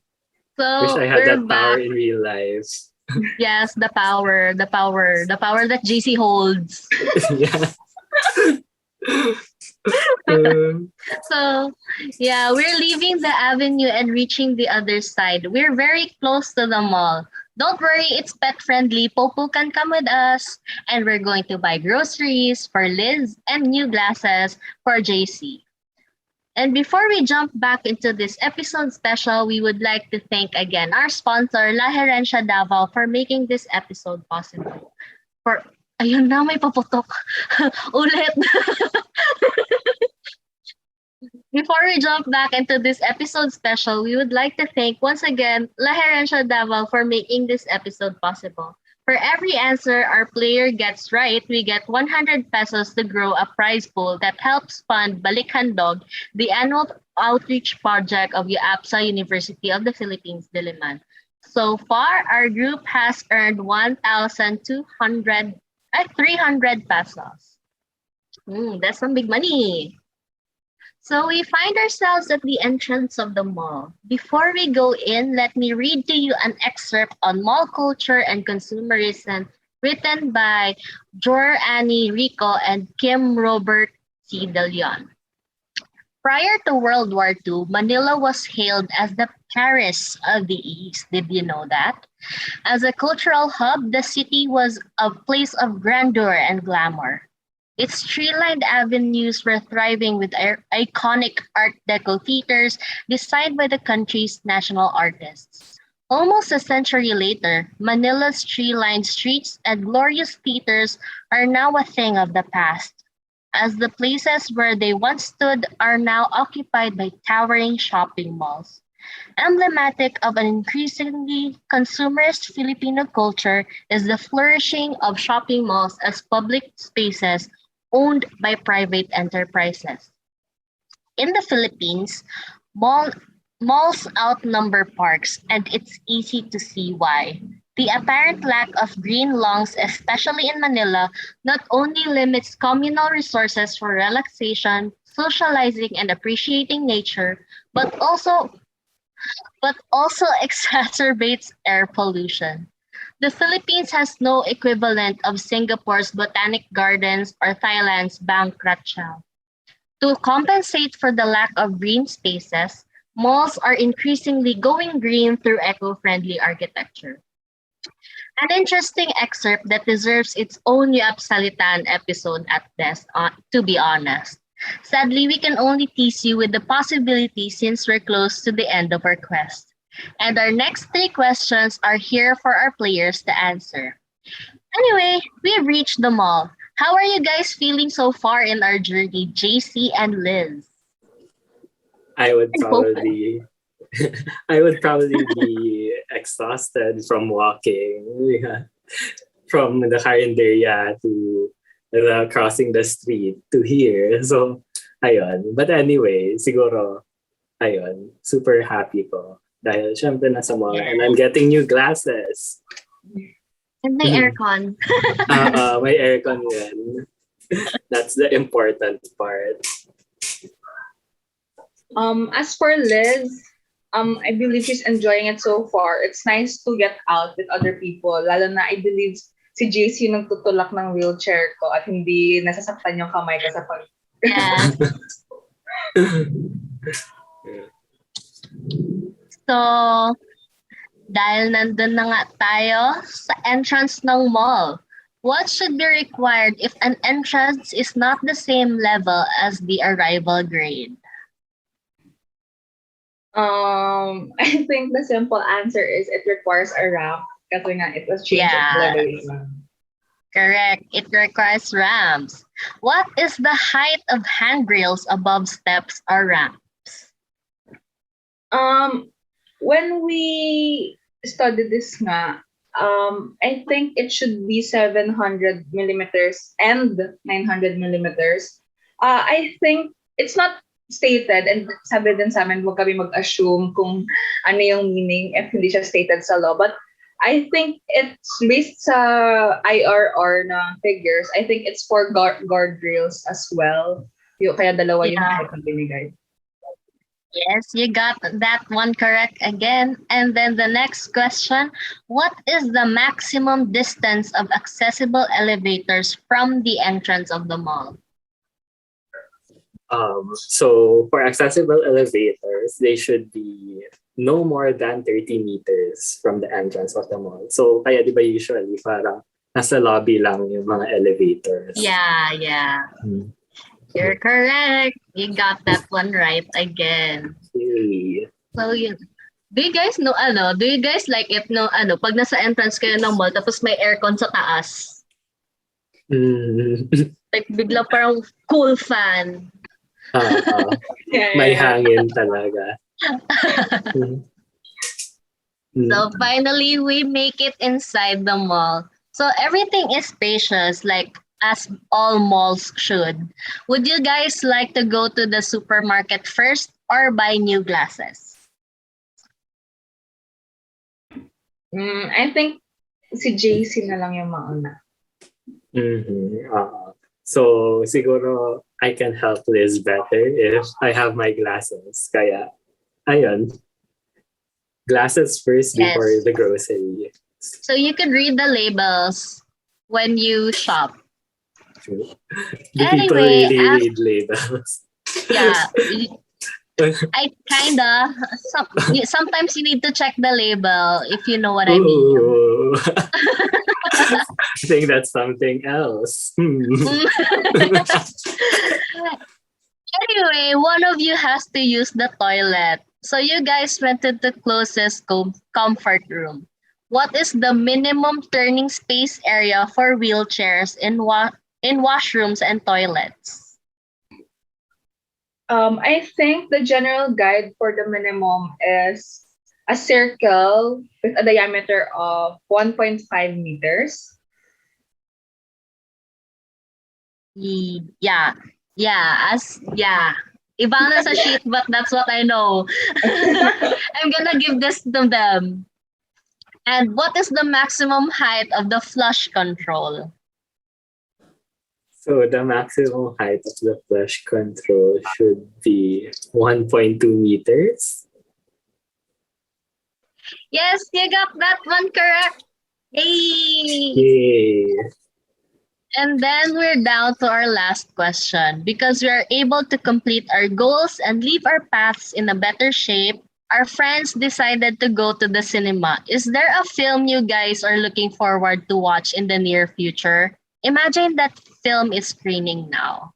So Wish I had we're that power back. in real life. Yes, the power that JC holds. Yeah. Um, So, yeah, we're leaving the avenue and reaching the other side. We're very close to the mall. Don't worry, it's pet friendly. Popo can come with us. And we're going to buy groceries for Liz and new glasses for JC. And before we jump back into this episode special, we would like to thank again our sponsor, La Herencia Davao, for making this episode possible. Ayun na, may paputok. Ulit. Before we jump back into this episode special, we would like to thank once again La Herencia Davao for making this episode possible. For every answer our player gets right, we get 100 pesos to grow a prize pool that helps fund Balik Handog, the annual outreach project of UAPSA University of the Philippines Diliman. So far, our group has earned 300 pesos. That's some big money. So we find ourselves at the entrance of the mall. Before we go in, let me read to you an excerpt on mall culture and consumerism written by Jor Annie Rico and Kim Robert C. De Leon. Prior to World War II, Manila was hailed as the Paris of the East. Did you know that? As a cultural hub, the city was a place of grandeur and glamour. Its tree-lined avenues were thriving with iconic Art Deco theaters designed by the country's national artists. Almost a century later, Manila's tree-lined streets and glorious theaters are now a thing of the past, as the places where they once stood are now occupied by towering shopping malls. Emblematic of an increasingly consumerist Filipino culture is the flourishing of shopping malls as public spaces owned by private enterprises. In the Philippines, mall, malls outnumber parks, and it's easy to see why. The apparent lack of green lawns, especially in Manila, not only limits communal resources for relaxation, socializing, and appreciating nature, but also exacerbates air pollution. The Philippines has no equivalent of Singapore's botanic gardens or Thailand's Bangkok Chow. To compensate for the lack of green spaces, malls are increasingly going green through eco-friendly architecture. An interesting excerpt that deserves its own UAPSAlitaan episode at best, to be honest. Sadly, we can only tease you with the possibility since we're close to the end of our quest. And our next three questions are here for our players to answer. Anyway, we've reached the mall. How are you guys feeling so far in our journey, JC and Liz? I would And Hope. probably I would probably be exhausted from walking. Yeah. From the Carinderia to the crossing the street to here. So, ayun. But anyway, siguro, ayun, super happy ko. Dahil syempre nasa mall and I'm getting new glasses. And may aircon. May aircon yan. That's the important part. As for Liz, I believe she's enjoying it so far. It's nice to get out with other people. Lalo na I believe si JC yung nagtutulak ng wheelchair ko at hindi nasasaktan yung kamay ko sa pag... Yeah. So, dahil nandun na nga tayo sa entrance ng mall, what should be required if an entrance is not the same level as the arrival grade? I think the simple answer is it requires a ramp kasi nga it was changed Yeah. at level. Correct. It requires ramps. What is the height of handrails above steps or ramps? When we studied this nga, I think it should be 700 millimeters and 900 millimeters. I think it's not stated, and sabi din sa amin, huwag kami mag-assume kung ano yung meaning if hindi siya stated sa law. But I think it's based sa IRR na figures. I think it's for guardrails as well. Kaya dalawa yung Yeah. height na binigay. Yes, you got that one correct again. And then the next question, what is the maximum distance of accessible elevators from the entrance of the mall? So for accessible elevators, they should be no more than 30 meters from the entrance of the mall. So kaya di ba usually parang nasa lobby lang yung mga elevators. Yeah. Hmm. You're correct. You got that one right again. Okay. So yun. Do you guys know do you guys like it pag nasa entrance kayo ng mall tapos may aircon sa taas? Like bigla parang cool fan. May hangin talaga. So finally, we make it inside the mall. So everything is spacious, like as all malls should. Would you guys like to go to the supermarket first or buy new glasses? I think si JC na lang yung mauna. So siguro I can help Liz better if I have my glasses. Kaya, ayun. Glasses first before Yes. the grocery. So you could read the labels when you shop. True. Do people Anyway, really read labels? Yeah. I kinda. Sometimes you need to check the label if you know what I mean. Ooh. I think that's something else. Anyway, one of you has to use the toilet. So you guys went to the closest comfort room. What is the minimum turning space area for wheelchairs in washrooms and toilets? I think the general guide for the minimum is a circle with a diameter of 1.5 meters. Yeah. Ivana sa sheet, but that's what I know. I'm gonna give this to them. And what is the maximum height of the flush control? So the maximum height of the flush control should be 1.2 meters. Yes, you got that one correct. Yay! Yay! And then we're down to our last question. Because we are able to complete our goals and leave our paths in a better shape, our friends decided to go to the cinema. Is there a film you guys are looking forward to watch in the near future? Imagine that film is screening now.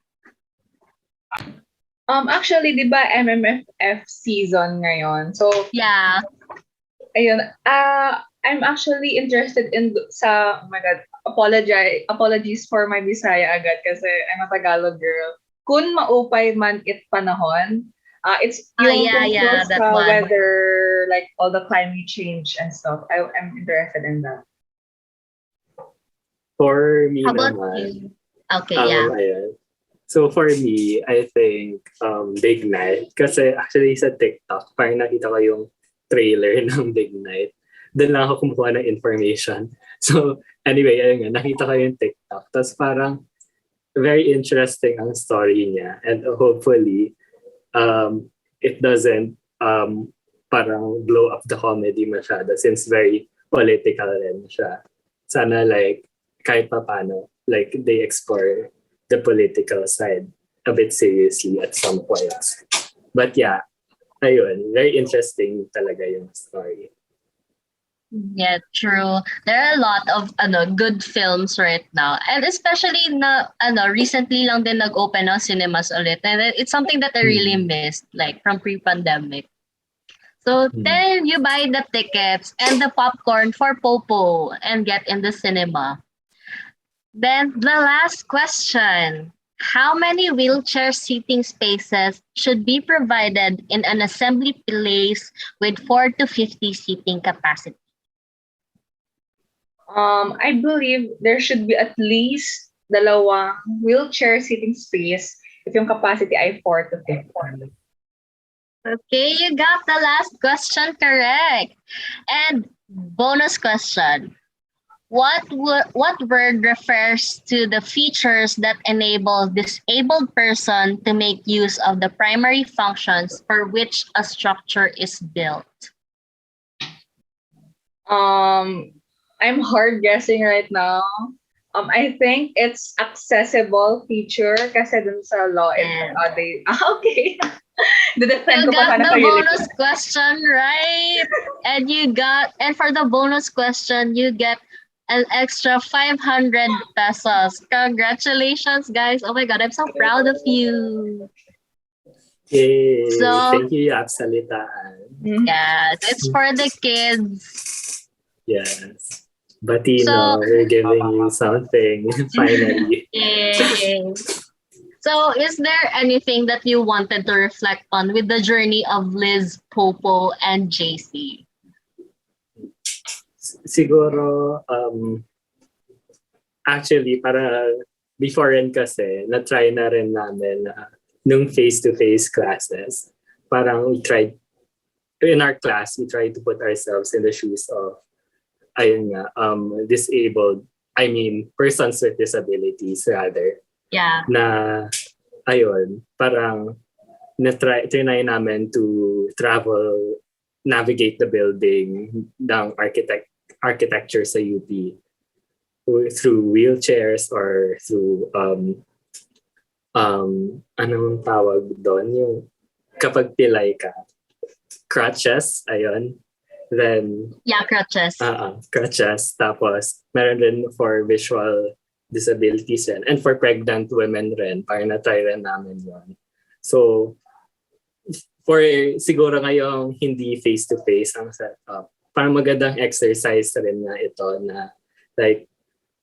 Actually, di ba MMFF season ngayon? So, Yeah. ayun, I'm actually interested in oh my God, apologies for my Bisaya agad kasi I'm a Tagalog girl. Kung maupay man it panahon, it's yung tungkol that sa one. weather, like all the climate change and stuff. I'm interested in that. For me How about naman, you? Okay, yeah. ayan. So for me, I think Big Night. Kasi actually sa TikTok, parang nakita ko yung trailer ng Big Night. Doon lang ako kumukuha ng information. So anyway, ayun nga, nakita ko yung TikTok. Tapos parang very interesting ang story niya. And hopefully, it doesn't parang blow up the comedy masyado since very political rin siya. Sana like kahit pa paano, like they explore the political side a bit seriously at some points. But yeah, ayun, very interesting talaga yung story. Yeah, true. There are a lot of good films right now. And especially recently lang din nag-open ng cinemas ulit. And it's something that I really missed like from pre-pandemic. So then you buy the tickets and the popcorn for Popo and get in the cinema. Then the last question. How many wheelchair seating spaces should be provided in an assembly place with 4 to 50 seating capacity? I believe there should be at least dalawang wheelchair seating space if yung capacity ay 4 to 50. Okay, you got the last question correct. And bonus question. What word refers to the features that enable disabled person to make use of the primary functions for which a structure is built? I'm hard guessing right now. I think it's accessible feature kasi dun sa law they okay. You got the bonus question right. And for the bonus question, you get an extra 500 pesos. Congratulations, guys. Oh my God, I'm so proud of you. Yay! So, thank you, UAPSAlitaan. Yes, it's for the kids. Yes. Batino, we're giving you something, finally. Yay. So, is there anything that you wanted to reflect on with the journey of Liz, Popo, and JC? Siguro, actually, para before rin kasi, na-try na rin namin nung face-to-face classes. Parang in our class, we tried to put ourselves in the shoes of, disabled, persons with disabilities rather. Yeah. Na, parang trinay namin to travel, navigate the building ng architecture sa UP through wheelchairs or through anong tawag doon, yung kapag pilay ka, crutches, then crutches. Crutches. Tapos meron din for visual disabilities rin. And for pregnant women rin, parang na-try rin namin yun. So, for siguro ngayong hindi face-to-face ang setup, parang magandang exercise rin na ito na like,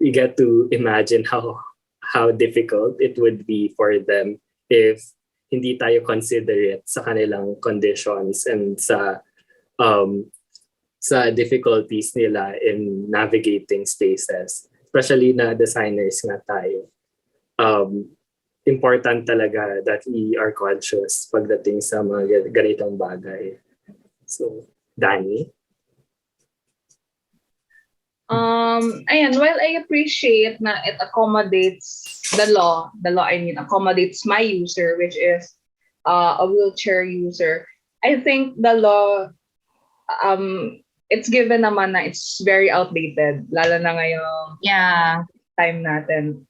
you get to imagine how difficult it would be for them if hindi tayo considerate sa kanilang conditions and sa difficulties nila in navigating spaces. Especially na designers nga tayo. important talaga that we are conscious pagdating sa mga ganitong bagay. So, Dani? While I appreciate na it accommodates the law I mean accommodates my user, which is a wheelchair user, I think the law, it's given naman na it's very outdated, lalo na ngayong Yeah. time natin.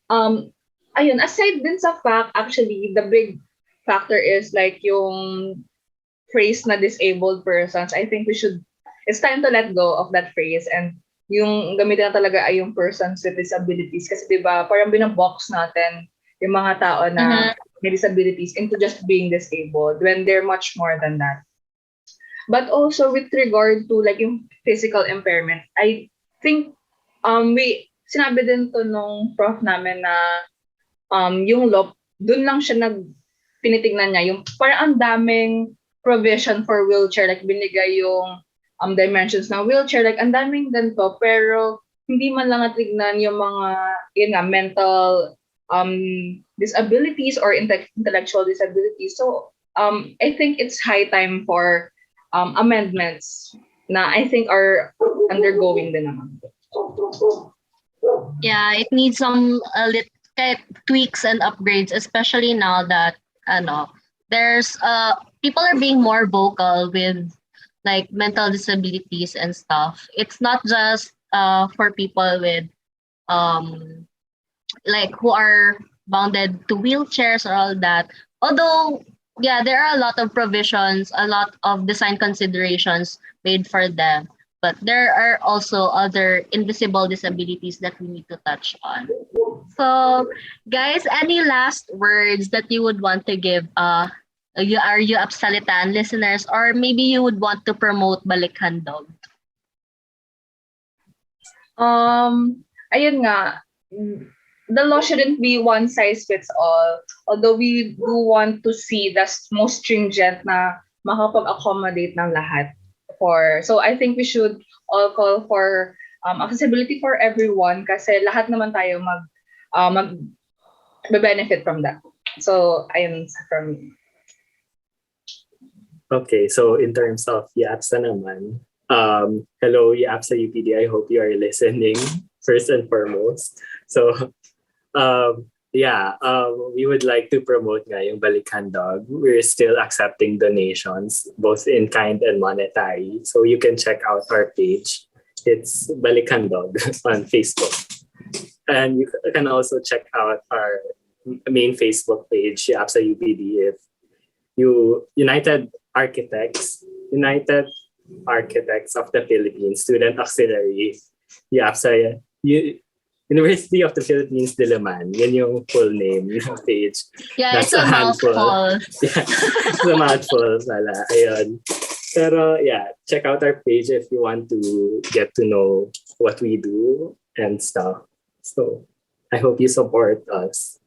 Aside din sa fact, actually, the big factor is like yung phrase na disabled persons. I think it's time to let go of that phrase and yung gamitin na talaga ay yung persons with disabilities. Kasi diba, parang binabox natin yung mga tao na may disabilities into just being disabled when they're much more than that. But also with regard to like yung physical impairment, I think sinabi din to nung prof namin na yung law, dun lang siya pinitignan niya. Yung parang ang daming provision for wheelchair, like binigay yung dimensions ng wheelchair, like ang daming ganito, pero hindi man lang natignan yung mga mental disabilities or intellectual disabilities. So I think it's high time for amendments na I think are undergoing din naman. Yeah, it needs some tweaks and upgrades, especially now that there's people are being more vocal with like mental disabilities and stuff. It's not just for people with like who are bounded to wheelchairs or all that. Although yeah, there are a lot of provisions, a lot of design considerations made for them. But there are also other invisible disabilities that we need to touch on. So, guys, any last words that you would want to give our UAPSAlitaan listeners, or maybe you would want to promote Balik Handog? Ayun nga, the law shouldn't be one size fits all. Although we do want to see the most stringent na makapag-accommodate ng lahat. So I think we should all call for accessibility for everyone kasi lahat naman tayo mag-benefit from that. So ayun from me. Okay, so in terms of UAPSA naman, hello UAPSA-UPD, I hope you are listening first and foremost. So we would like to promote nga yung Balik Handog. We're still accepting donations, both in kind and monetary. So you can check out our page. It's Balik Handog on Facebook. And you can also check out our main Facebook page, UAPSA-UPD, if United Architects of the Philippines, Student Auxiliary, UAPSA, University of the Philippines Diliman. Yan yung full name ng page. Yeah, it's a mouthful. Yeah, it's a mouthful pala. Ayun. Pero yeah, check out our page if you want to get to know what we do and stuff. So I hope you support us.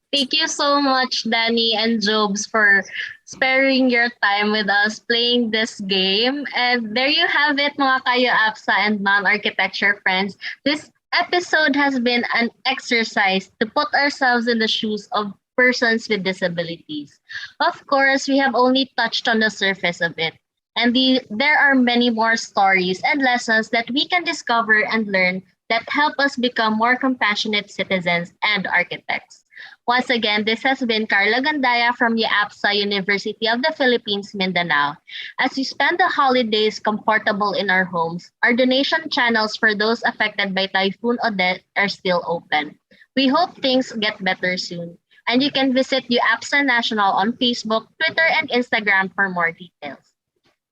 Thank you so much, Dani and Jobs, for sparing your time with us playing this game. And there you have it, mga ka-UAPSA and non-architecture friends. This episode has been an exercise to put ourselves in the shoes of persons with disabilities. Of course, we have only touched on the surface of it. And there are many more stories and lessons that we can discover and learn that help us become more compassionate citizens and architects. Once again, this has been Karla Gundaya from UAPSA University of the Philippines, Mindanao. As we spend the holidays comfortable in our homes, our donation channels for those affected by Typhoon Odette are still open. We hope things get better soon. And you can visit UAPSA National on Facebook, Twitter, and Instagram for more details.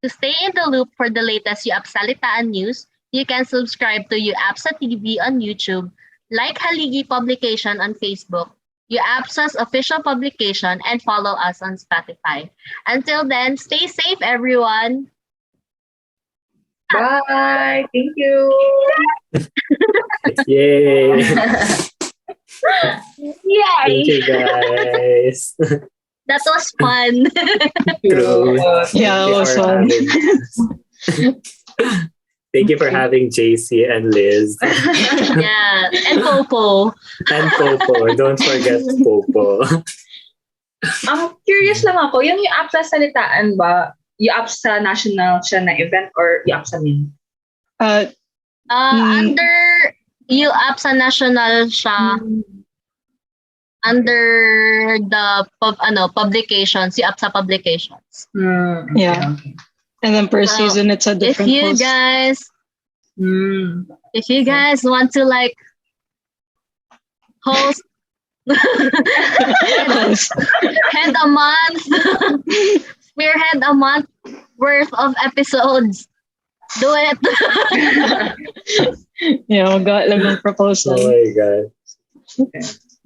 To stay in the loop for the latest UAPSAlitaan news, you can subscribe to UAPSA TV on YouTube, like Haligi Publication on Facebook, UAPSA's official publication, and follow us on Spotify. Until then, stay safe, everyone. Bye. Thank you. Yay! Thank Yay! you guys. That was fun. True. Yeah, Thank you it was for fun. having us. Thank you for having JC and Liz. Yeah. And Popo. And Popo. Don't forget Popo. Curious lang ako, yung UAPSA-Alitaan ba, UAPSA National siya na event or UAPSA-Min? Under UAPSA National siya. Under the publications, UAPSA publications. Yeah. And then per So, season, it's a If different you host. guys want to like host head a month, spearhead a month worth of episodes, do it. Yeah, mag-gawa lang ng proposal. Oh my God.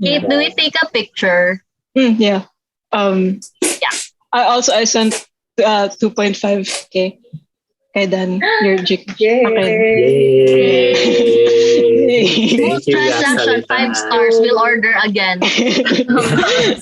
Kate, do we take a picture? Yeah. I sent 2.5k kay Dan, your Gcash. Yay! Okay. Yay! Smooth Thank you, transaction, UAPSAlitaan. 5 stars. We'll order again. Okay.